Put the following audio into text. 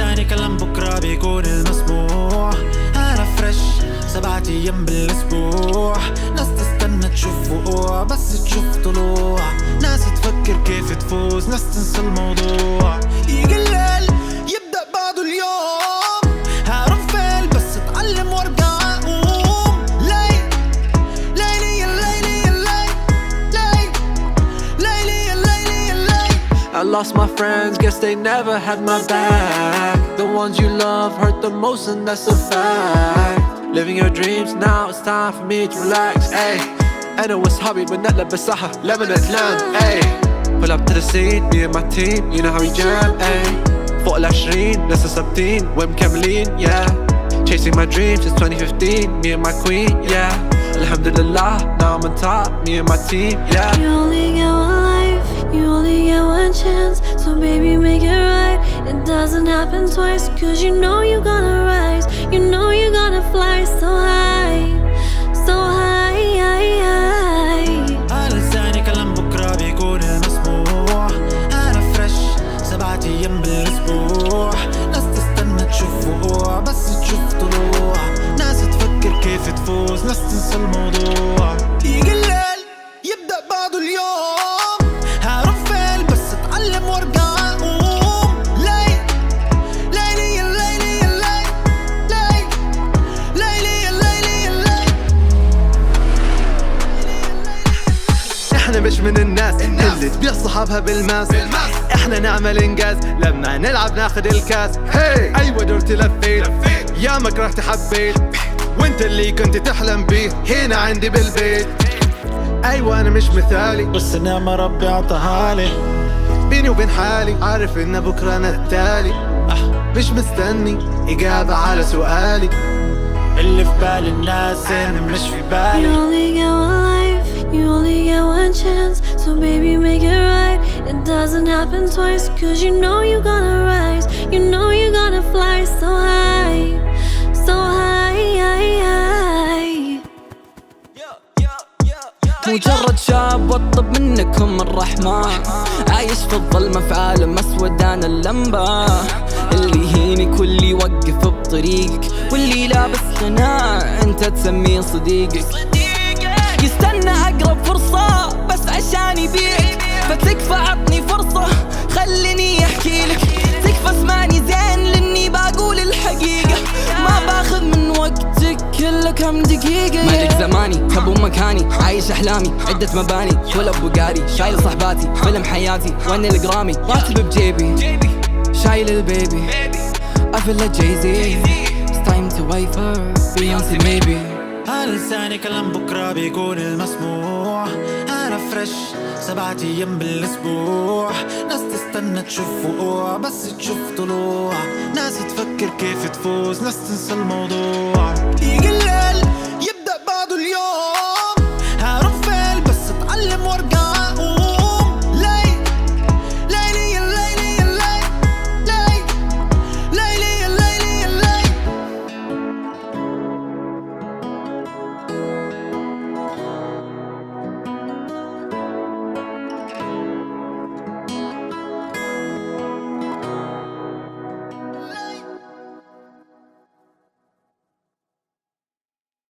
لساني كلام بكرة بيكون المسموع. أنا فريش 7 أيام بالأسبوع. ناس تستنى تشوف وقوع بس تشوف طلوع. ناس تفكر كيف تفوز، ناس تنسى الموضوع. يجي الليل يبدأ بعده اليوم. هعرف فيل بس اتعلم وارجع اقوم. ليل ليلي يا ليلي يا ليل ليل ليلي يا ليلي يا ليل. I lost my friends, guess they never had my back. The ones you love hurt the most and that's a fact. Living your dreams, now it's time for me to relax. Ay, أنا وصحابي بنقلب بالساحة lemonade land. Ay, pull up to the scene, me and my team, you know how we jam. Ay, فوق ال20 لسه ثابتين ومكملين. Yeah, chasing my dreams since 2015, me and my queen. Yeah, alhamdulillah, now I'm on top, me and my team. Yeah. You only get one life, you only get one chance. So baby make it right, it doesn't happen twice. Cause you know you're gonna rise, you know you're gonna fly so high, so high. على لساني كلام بكرة بيكون المسموع. أنا فريش 7 أيام بالأسبوع. ناس تستنى تشوف وقوع بس تشوف طلوع. ناس تفكر كيف تفوز، ناس تنسى الموضوع. يجي الليل يبدأ بعده اليوم. هعرف فيل بس اتعلم وارجع اقوم. ليل ليلي يا ليلي يا ليل ليل ليلي يا ليلي يا ليل. احنا مش من الناس اللي تبيع صحابها بالماس. احنا نعمل انجاز لما نلعب ناخد الكاس. هي ايوه دورت لفيت يا ما كرهت حبيت. وانت اللي كنت تحلم بيه هنا عندي بالبيت. ايوه انا مش مثالي بس النعمة ربي عطاها لي. بيني وبين حالي عارف ان بكره انا التالي. مش مستني اجابة على سؤالي. اللي في بال الناس انا مش في You بالي. only get one life, you only get one chance. So baby make it right, it doesn't happen twice. Cause you know you're gonna rise, you know you're gonna fly so high, so high. مجرد شاب واطلب منكم الرحمن. عايش في الظلمة في عالم اسود انا اللمبة. اللي يهينك واللي يوقف بطريقك واللي لابس قناع انت تسميه صديقك. يستنى اقرب فرصة بس عشان يبيعك. فتكفى عطني فرصة خليني احكي لك. تكفى اسمعني زين لاني بقول الحقيقة. ما باخذ من وقتك كله كم دقيقة. مالك زماني تبو مكاني عايش احلامي عدة مباني. ولب بقاري شايل صحباتي فيلم حياتي وانا الجرامي. راتب بجيبي شايل البيبي. I feel like Jay-Z. It's time to wait for Beyonce maybe. على لساني كلام بكرة بيكون المسموع. أنا فريش 7 أيام بالأسبوع. ناس تستنى تشوف وقوع بس تشوف طلوع. ناس تفكر كيف تفوز، ناس تنسى الموضوع. يجي الليل